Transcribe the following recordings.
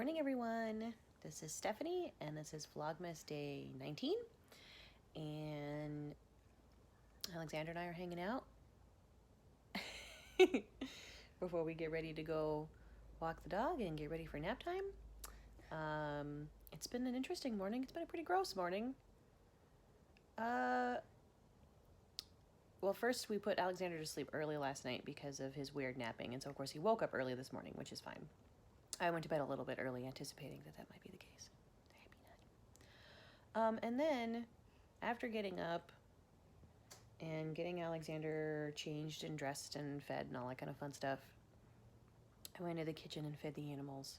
Morning, everyone. This is Stephanie, and this is Vlogmas Day 19. And Alexander and I are hanging out before we get ready to go walk the dog and get ready for nap time. It's been an interesting morning. It's been a pretty gross morning. Well, first we put Alexander to sleep early last night because of his weird napping, and so of course he woke up early this morning, which is fine. I went to bed a little bit early, anticipating that might be the case. And then, after getting up and getting Alexander changed and dressed and fed and all that kind of fun stuff, I went into the kitchen and fed the animals.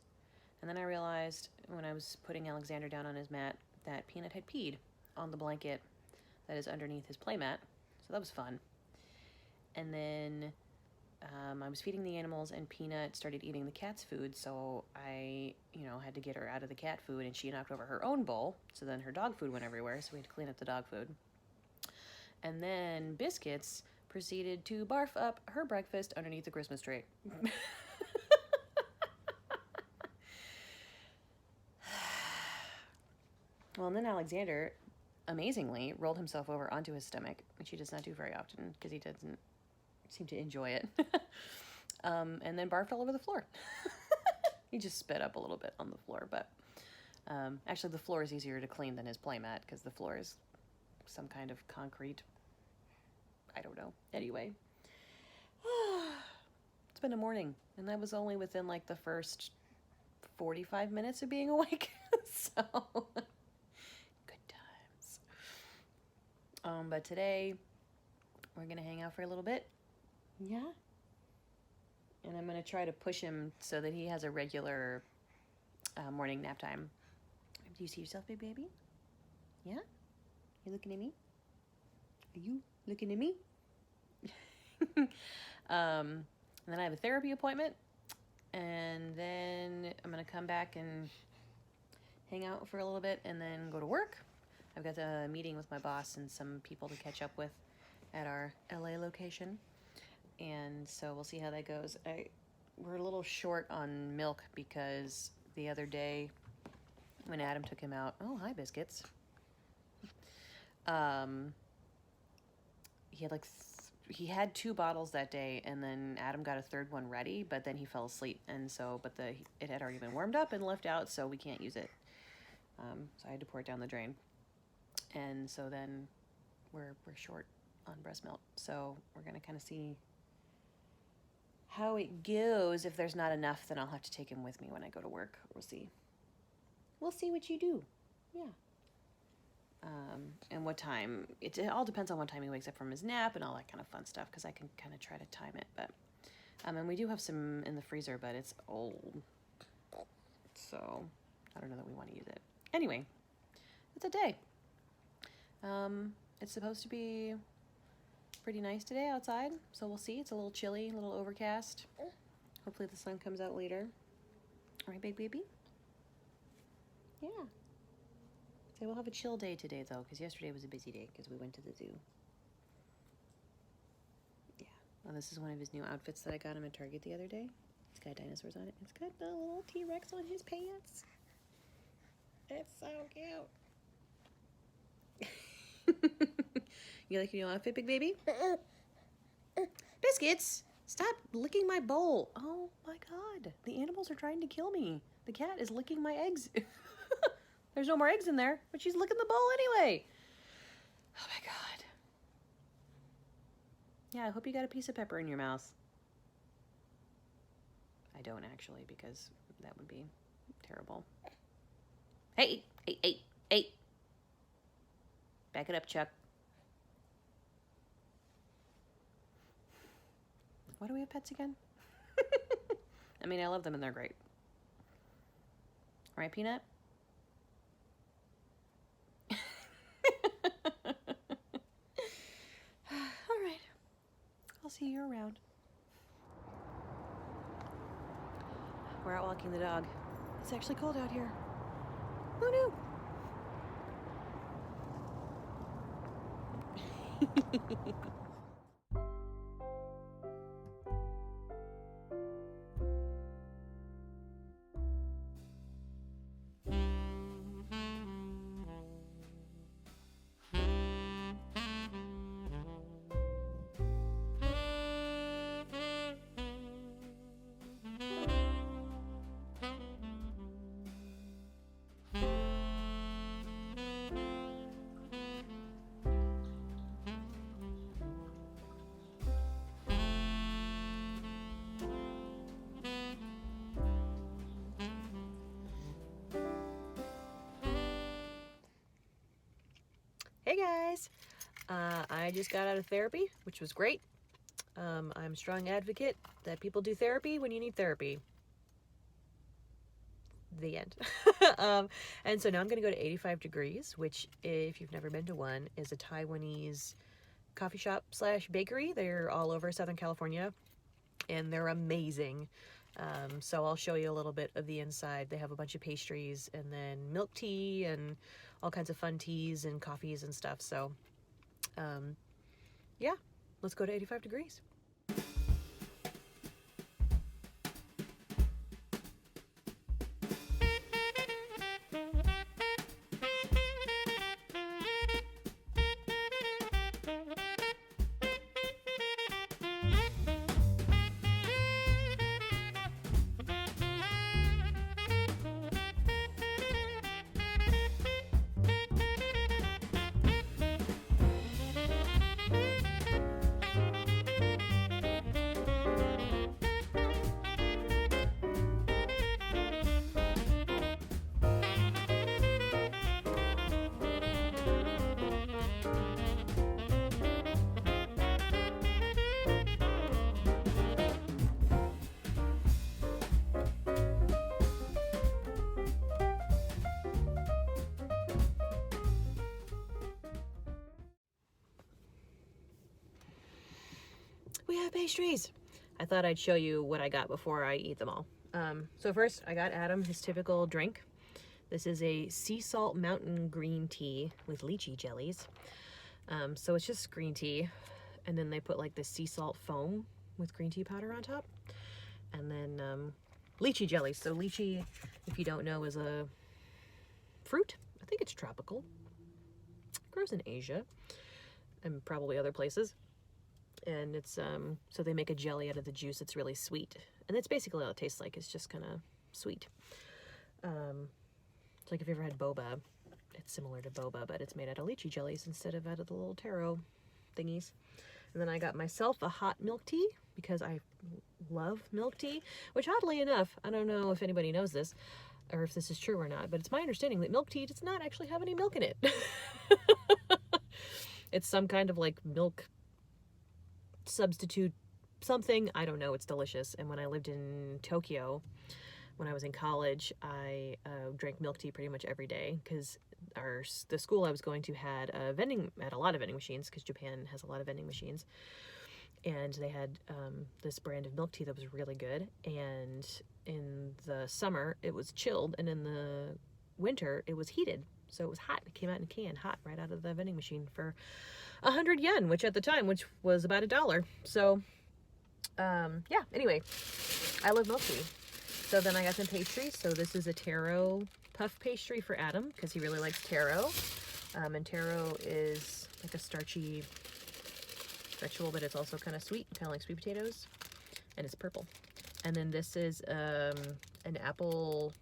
And then I realized when I was putting Alexander down on his mat that Peanut had peed on the blanket that is underneath his play mat. So that was fun. And then I was feeding the animals, and Peanut started eating the cat's food, so I, had to get her out of the cat food, and she knocked over her own bowl, so then her dog food went everywhere, so we had to clean up the dog food. And then Biscuits proceeded to barf up her breakfast underneath the Christmas tree. Well, and then Alexander, amazingly, rolled himself over onto his stomach, which he does not do very often, because he doesn't seem to enjoy it. And then barfed all over the floor. He just spit up a little bit on the floor, but actually the floor is easier to clean than his playmat because the floor is some kind of concrete. I don't know. Anyway, it's been a morning, and that was only within like the first 45 minutes of being awake. So good times. But today we're gonna hang out for a little bit. Yeah. And I'm going to try to push him so that he has a regular morning nap time. Do you see yourself, big baby? Yeah? You looking at me? Are you looking at me? And then I have a therapy appointment. And then I'm going to come back and hang out for a little bit and then go to work. I've got a meeting with my boss and some people to catch up with at our LA location. And so we'll see how that goes. We're a little short on milk because the other day when Adam took him out, oh, hi, Biscuits. He had 2 bottles that day, and then Adam got a third one ready, but then he fell asleep, and so it had already been warmed up and left out, so we can't use it. So I had to pour it down the drain, and so then we're short on breast milk. So we're gonna kind of see how it goes. If there's not enough, then I'll have to take him with me when I go to work. We'll see. We'll see what you do. Yeah. And what time. It all depends on what time he wakes up from his nap and all that kind of fun stuff, because I can kind of try to time it. But and we do have some in the freezer, but it's old. So I don't know that we want to use it. Anyway, it's a day. It's supposed to be pretty nice today outside, so we'll see. It's a little chilly, a little overcast. Hopefully the sun comes out later. All right, big baby? Yeah. So we'll have a chill day today, though, because yesterday was a busy day because we went to the zoo. Yeah. Well, this is one of his new outfits that I got him at Target the other day. It's got dinosaurs on it. It's got the little T-Rex on his pants. It's so cute. You like your new outfit, big baby? Biscuits, stop licking my bowl. Oh my God, the animals are trying to kill me. The cat is licking my eggs. There's no more eggs in there, but she's licking the bowl anyway. Oh my God. Yeah, I hope you got a piece of pepper in your mouth. I don't actually, because that would be terrible. Hey, hey, hey, hey. Back it up, Chuck. Why do we have pets again? I mean, I love them and they're great. Right, Peanut? All right. I'll see you around. We're out walking the dog. It's actually cold out here. Who knew? guys. I just got out of therapy, which was great. I'm a strong advocate that people do therapy when you need therapy. The end. And so now I'm going to go to 85 Degrees, which, if you've never been to one, is a Taiwanese coffee shop slash bakery. They're all over Southern California, and they're amazing. So I'll show you a little bit of the inside. They have a bunch of pastries and then milk tea and all kinds of fun teas and coffees and stuff. So yeah, let's go to 85 Degrees. We have pastries. I thought I'd show you what I got before I eat them all. So first, I got Adam his typical drink. This is a sea salt mountain green tea with lychee jellies. So it's just green tea, and then they put like this sea salt foam with green tea powder on top, and then lychee jellies. So lychee, if you don't know, is a fruit. I think it's tropical. It grows in Asia and probably other places. And it's so they make a jelly out of the juice. It's really sweet, and that's basically all it tastes like. It's just kind of sweet. It's like if you ever had boba, it's similar to boba, but it's made out of lychee jellies instead of out of the little taro thingies. And then I got myself a hot milk tea because I love milk tea, which oddly enough, I don't know if anybody knows this or if this is true or not, but it's my understanding that milk tea does not actually have any milk in it. It's some kind of like milk substitute something. I don't know. It's delicious. And when I lived in Tokyo, when I was in college, I drank milk tea pretty much every day because the school I was going to had a lot of vending machines, because Japan has a lot of vending machines, and they had this brand of milk tea that was really good. And in the summer it was chilled, and in the winter it was heated, so it was hot. It came out in a can hot right out of the vending machine for 100 yen, which at the time, which was about $1. So yeah, anyway, I love milk tea. So then I got some pastries. So this is a taro puff pastry for Adam because he really likes taro. And taro is like a starchy vegetable, but it's also kind of sweet, kind of like sweet potatoes, and it's purple. And then this is an apple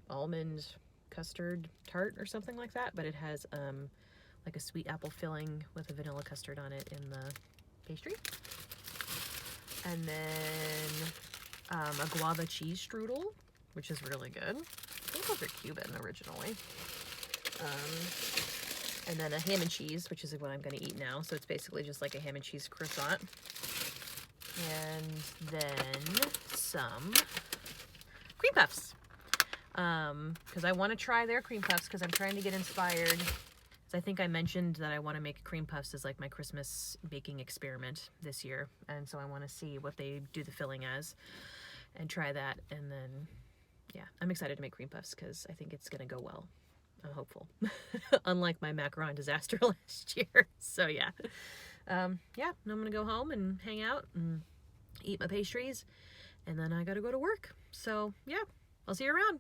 almond custard tart or something like that, but it has like a sweet apple filling with a vanilla custard on it in the pastry. And then a guava cheese strudel, which is really good. I think those are Cuban originally. And then a ham and cheese, which is what I'm going to eat now. So it's basically just like a ham and cheese croissant. And then some cream puffs. Because I want to try their cream puffs because I'm trying to get inspired. So I think I mentioned that I want to make cream puffs as like my Christmas baking experiment this year. And so I want to see what they do the filling as and try that. And then, yeah, I'm excited to make cream puffs because I think it's going to go well. I'm hopeful. Unlike my macaron disaster last year. So yeah. Yeah, I'm going to go home and hang out and eat my pastries. And then I got to go to work. So yeah, I'll see you around.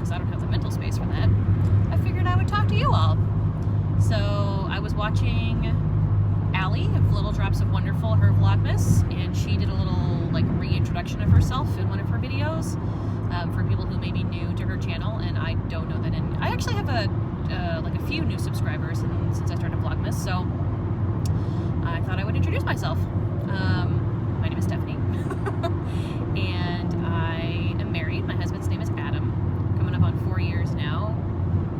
because I don't have the mental space for that, I figured I would talk to you all. So I was watching Allie of Little Drops of Wonderful, her Vlogmas, and she did a little like reintroduction of herself in one of her videos for people who may be new to her channel, and I don't know that I actually have a few new subscribers since I started Vlogmas, so I thought I would introduce myself. My name is Stephanie, and I am married. My husband's name is Adam. Coming up on 4 years now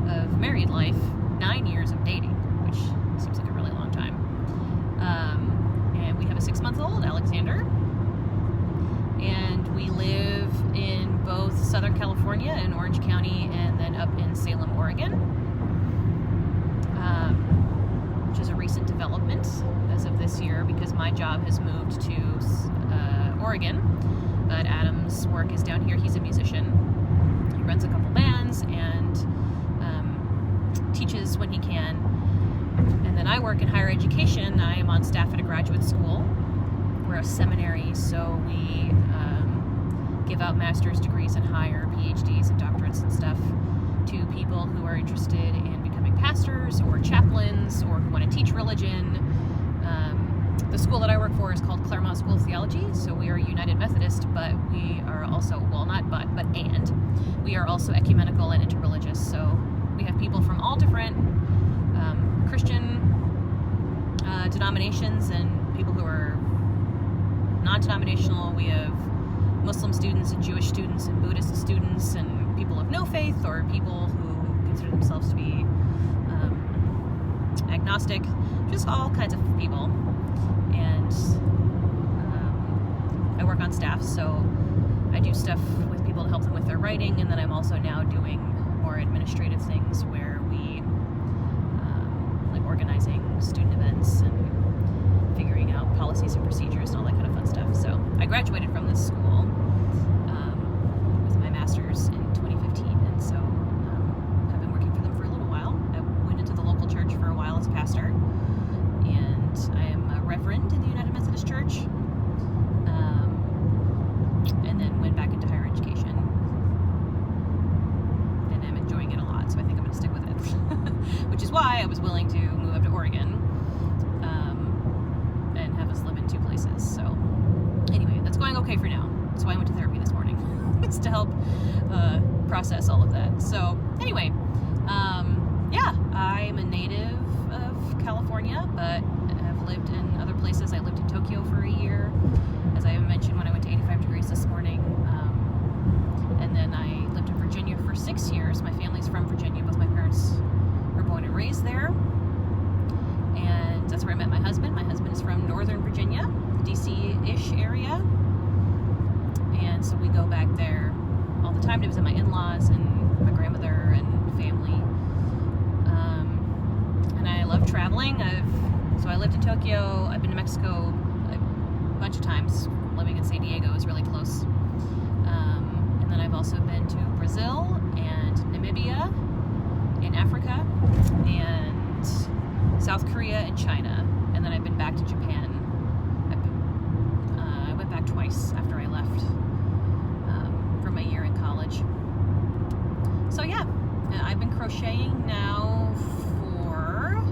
of married life, 9 years of dating, which seems like a really long time. And we have a 6-month-old, Alexander, and we live in both Southern California in Orange County and then up in Salem, Oregon, which is a recent development as of this year because my job has moved to Oregon, but Adam's work is down here. He's a musician. He runs a couple bands and teaches when he can. And then I work in higher education. I am on staff at a graduate school. We're a seminary, so we give out master's degrees and higher PhDs and doctorates and stuff to people who are interested in becoming pastors or chaplains or who want to teach religion. The school that I work for is called Claremont School of Theology, so we are United Methodist, but we are also, well, not but and, we are also ecumenical and interreligious, so we have people from all different Christian denominations and people who are non-denominational. We have Muslim students and Jewish students and Buddhist students and people of no faith or people who consider themselves to be agnostic, just all kinds of people. And I work on staff, so I do stuff with people to help them with their writing, and then I'm also now doing more administrative things where we like organizing student events and figuring out policies and procedures and all that kind of fun stuff. So I graduated from this school with my master's in 2015, and so I've been working for them for a little while. I went into the local church for a while as pastor, and I am a reverend in the United Methodist Church, and then went back into higher education, and I'm enjoying it a lot, so I think I'm going to stick with it, which is why I was willing to move up to Oregon and have us live in 2 places. So anyway, that's going okay for now. That's why I went to therapy this morning. It's to help process all of that. So anyway, yeah, I'm a native of California, but I've lived in other places. I lived in Tokyo for a year, as I mentioned when I went to 85 Degrees this morning. And then I lived in Virginia for 6 years. My family's from Virginia. Both my parents were born and raised there. And that's where I met my husband. My husband is from Northern Virginia, DC-ish area. And so we go back there all the time to visit my in-laws and my grandmother and family. And I love traveling. So I lived in Tokyo. I've been to Mexico a bunch of times. Living in San Diego is really close. And then I've also been to Brazil and Namibia in Africa and South Korea and China. And then I've been back to Japan. I went back twice after I left for my year in college. So yeah, I've been crocheting now for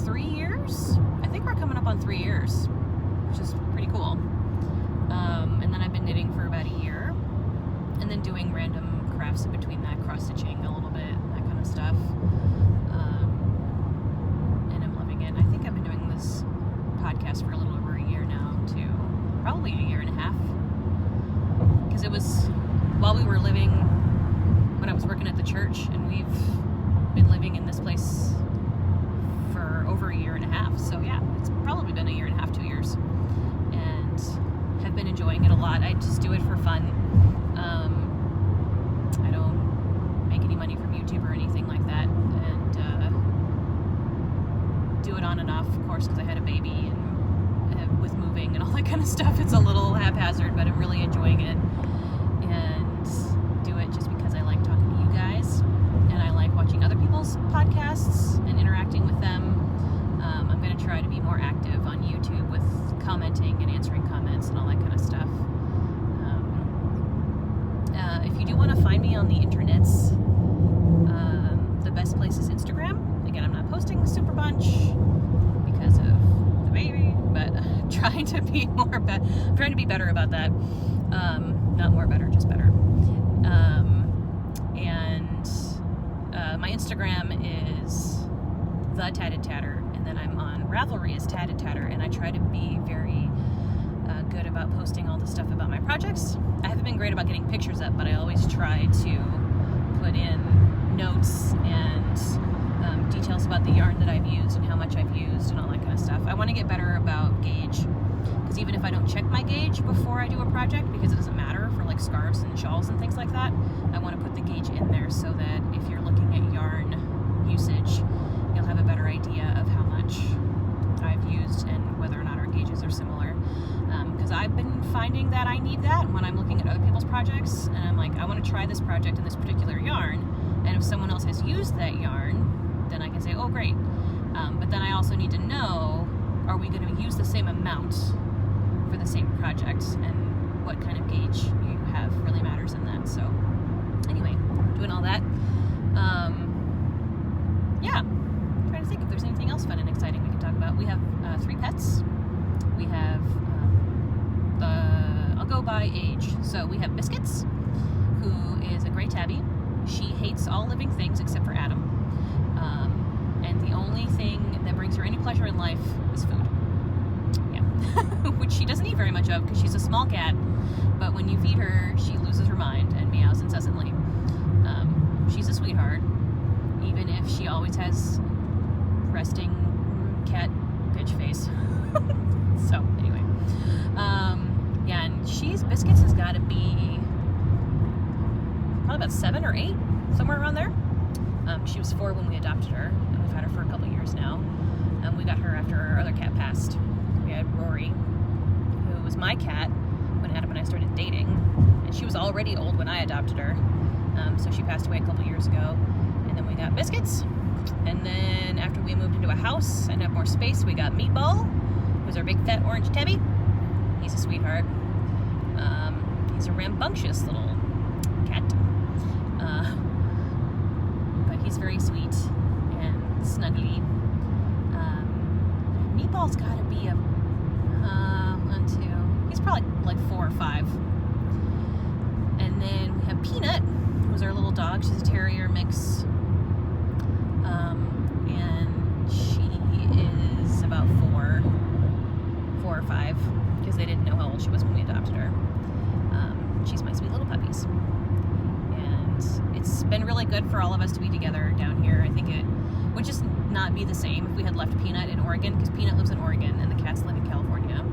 3 years. I think we're coming up on 3 years, which is pretty cool. And then I've been knitting for about a year, and then doing random crafts in between that, cross-stitching a little bit, that kind of stuff. And I'm loving it. I think I've been doing this podcast for a little over a year now, too. Probably a year and a half. Because it was while we were living, when I was working at the church, and we've been living in this place for over a year and a half. So yeah, it's probably been a year and a half, 2 years. And have been enjoying it a lot. I just do it for fun. I don't make any money from YouTube or anything like that. And do it on and off, of course, because I had a baby and with moving and all that kind of stuff. It's a little haphazard, but I'm really enjoying it. And do it just because I like talking to you guys. And I like watching other people's podcasts and interacting with them. I'm going to try to be more active on YouTube with commenting and answering comments and all that kind of stuff. I'm trying to be better about that. Not more better, just better. My Instagram is the Tatted Tatter, and then I'm on Ravelry as Tatted Tatter, and I try to be very good about posting all the stuff about my projects. I haven't been great about getting pictures up, but I always try to put in notes and details about the yarn that I've used and how much I've used and all that kind of stuff. I want to get better about gauge, because even if I don't check my gauge before I do a project, because it doesn't matter for like scarves and shawls and things like that, I want to put the gauge in there so that if you're looking at yarn usage, you'll have a better idea of how much I've used and whether or not our gauges are similar. Because I've been finding that I need that when I'm looking at other people's projects, and I'm like, I want to try this project in this particular yarn, and if someone else has used that yarn, then I can say, oh great. But then I also need to know, are we going to use the same amount for the same project, and what kind of gauge you have really matters in that. So anyway, doing all that. Yeah, I'm trying to think if there's anything else fun and exciting we can talk about. We have 3 pets. We have I'll go by age. So we have Biscuits, who is a gray tabby. She hates all living things except for Adam. And the only thing that brings her any pleasure in life is food. Yeah. Which she doesn't eat very much of because she's a small cat, but when you feed her, she loses her mind and meows incessantly. She's a sweetheart, even if she always has resting cat bitch face. So anyway, yeah, and Biscuits has got to be probably about 7 or 8, somewhere around there. She was 4 when we adopted her, and we've had her for a couple years now. We got her after our other cat passed. We had Rory, who was my cat when Adam and I started dating, and she was already old when I adopted her. So she passed away a couple years ago, and then we got Biscuits. And then after we moved into a house and had more space, we got Meatball, who's our big fat orange tabby. He's a sweetheart. He's a rambunctious little cat. But he's very sweet and snuggly. Meatball's gotta be a 1, 2. He's probably like 4 or 5. And then we have Peanut, who's our little dog. She's a terrier mix. And she is about 4 or 5, because they didn't know how old she was when we adopted her. She's my sweet little puppies. And it's been really good for all of us to be together down here. I think it would just not be the same if we had left Peanut in Oregon, because Peanut lives in Oregon and the cats live in California.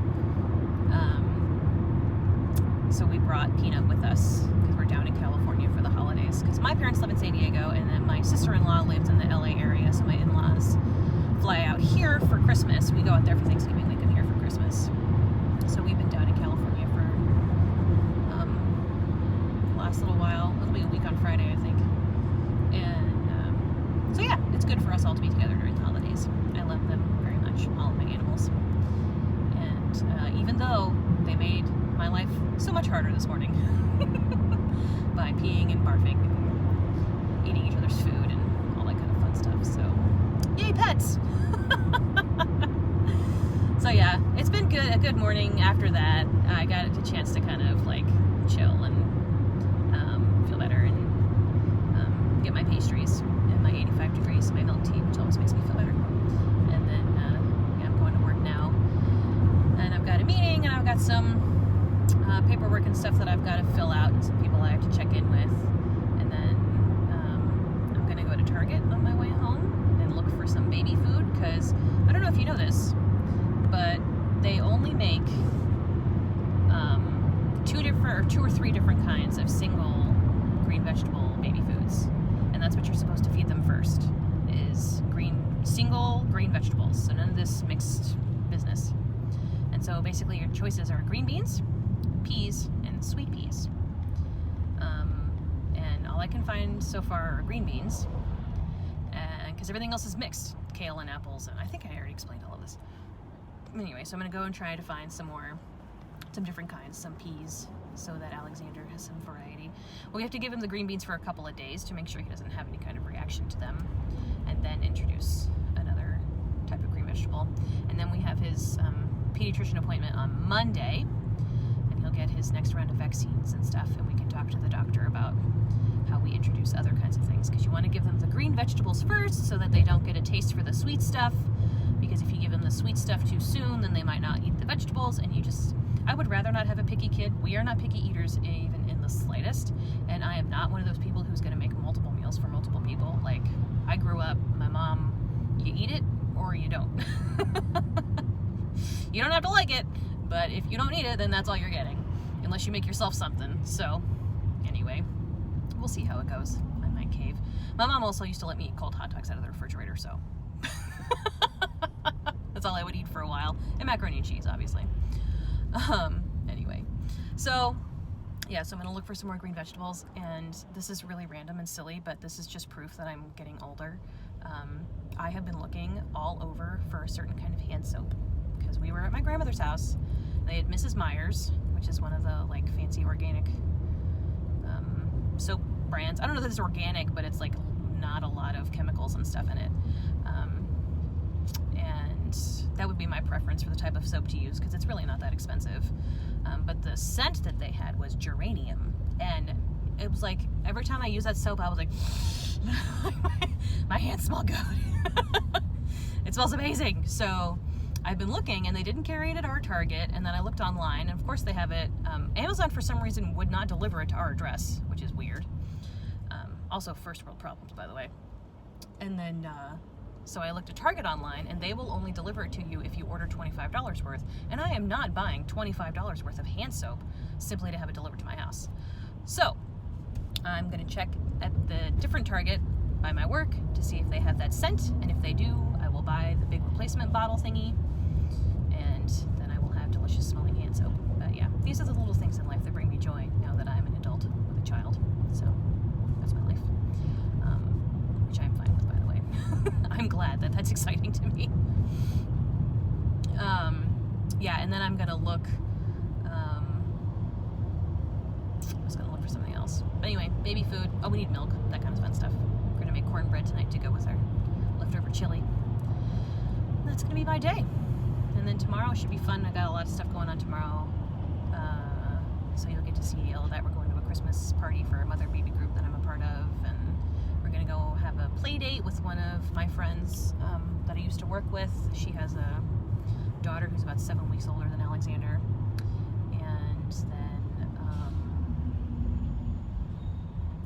So we brought Peanut with us because we're down in California for the holidays, because my parents live in San Diego, and then my sister-in-law lives in the LA area, so my in-laws fly out here for Christmas. We go out there for Thanksgiving, we come here for Christmas. So we've been down in California for the last little while. It'll be a week on Friday, I think. And so yeah, it's good for us all to be together during the holidays. I love them very much, all of my animals. And even though they made my life so much harder this morning by peeing and barfing and eating each other's food and all that kind of fun stuff. So yay, pets. So yeah, it's been good. A good morning after that. I got a chance to kind of like chill and feel better and get my pastries and my 85 degrees, my milk tea, which always makes me feel better. And then yeah, I'm going to work now, and I've got a meeting, and I've got some paperwork and stuff that I've got to fill out, and some people I have to check in with. And then I'm going to go to Target on my way home and look for some baby food, because I don't know if you know this, but they only make 2 or 3 different kinds of single green vegetable baby foods, and that's what you're supposed to feed them first, is single green vegetables, so none of this mixed business. And so basically your choices are green beans, peas, and sweet peas. And all I can find so far are green beans, and because everything else is mixed, kale and apples, and I think I already explained all of this. Anyway, so I'm going to go and try to find some different kinds, some peas, so that Alexander has some variety. Well, we have to give him the green beans for a couple of days to make sure he doesn't have any kind of reaction to them, and then introduce another type of green vegetable. And then we have his pediatrician appointment on Monday, he'll get his next round of vaccines and stuff, and we can talk to the doctor about how we introduce other kinds of things, because you want to give them the green vegetables first so that they don't get a taste for the sweet stuff, because if you give them the sweet stuff too soon, then they might not eat the vegetables, and I would rather not have a picky kid. We are not picky eaters even in the slightest, and I am not one of those people who's going to make multiple meals for multiple people. Like, I grew up, my mom, you eat it or you don't. You don't have to like it, but if you don't eat it, then that's all you're getting, unless you make yourself something. So anyway, we'll see how it goes. I might cave. My mom also used to let me eat cold hot dogs out of the refrigerator, so that's all I would eat for a while. And macaroni and cheese, obviously. Anyway, so yeah, so I'm gonna look for some more green vegetables, and this is really random and silly, but this is just proof that I'm getting older. I have been looking all over for a certain kind of hand soap, because we were at my grandmother's house. They had Mrs. Meyer's, which is one of the like fancy organic soap brands. I don't know that it's organic, but it's like not a lot of chemicals and stuff in it. And that would be my preference for the type of soap to use, because it's really not that expensive. But the scent that they had was geranium, and it was like every time I used that soap, I was like, my hands smell good. It smells amazing. So I've been looking, and they didn't carry it at our Target, and then I looked online, and of course they have it. Amazon for some reason would not deliver it to our address, which is weird. Also first world problems, by the way. And then so I looked at Target online, and they will only deliver it to you if you order $25 worth, and I am not buying $25 worth of hand soap simply to have it delivered to my house. So I'm going to check at the different Target by my work to see if they have that scent, and if they do, I will buy the big replacement bottle thingy, and then I will have delicious smelling hand soap. But yeah, these are the little things in life that bring me joy now that I'm an adult with a child. So that's my life, which I'm fine with, by the way. I'm glad that that's exciting to me. Yeah, and then I'm gonna look. I was gonna look for something else. But anyway, baby food. Oh, we need milk. That kind of fun stuff. We're gonna make cornbread tonight to go with our leftover chili. And that's gonna be my day. And then tomorrow should be fun. I got a lot of stuff going on tomorrow. So you'll get to see all of that. We're going to a Christmas party for a mother baby group that I'm a part of, and we're gonna go have a play date with one of my friends that I used to work with. She has a daughter who's about 7 weeks older than Alexander, and then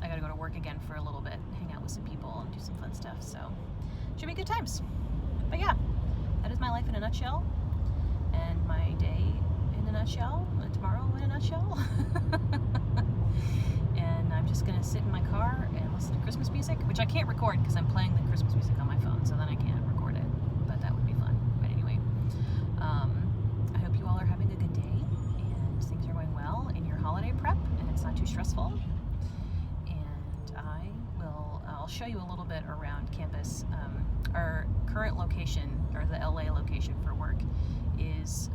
I gotta go to work again for a little bit, hang out with some people and do some fun stuff, so should be good times. But yeah, that is my life in a nutshell, and my day in a nutshell, and tomorrow in a nutshell. And I'm just gonna sit in my car and listen to Christmas music, which I can't record because I'm playing the Christmas music on my phone, so then I can't record it, but that would be fun. But anyway, I hope you all are having a good day, and things are going well in your holiday prep, and it's not too stressful. And I'll show you a little bit around campus. Our current location, or the LA location for work, is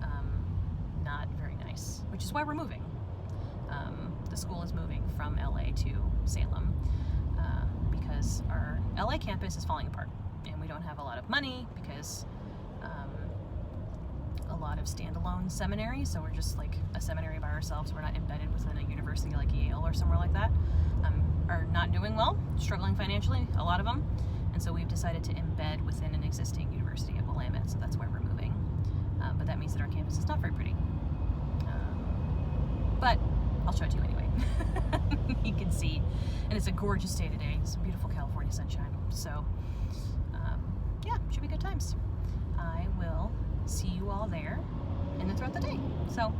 not very nice, which is why we're moving. The school is moving from LA to Salem because our LA campus is falling apart, and we don't have a lot of money because a lot of standalone seminaries, so we're just like a seminary by ourselves. We're not embedded within a university like Yale or somewhere like that. Are not doing well, struggling financially, a lot of them, and so we've decided to embed within an existing university at Willamette, so that's why we're moving. But that means that our campus is not very pretty. But I'll show it to you anyway. You can see, and it's a gorgeous day today. Some beautiful California sunshine. So, yeah, should be good times. I will see you all there, and then throughout the day. So,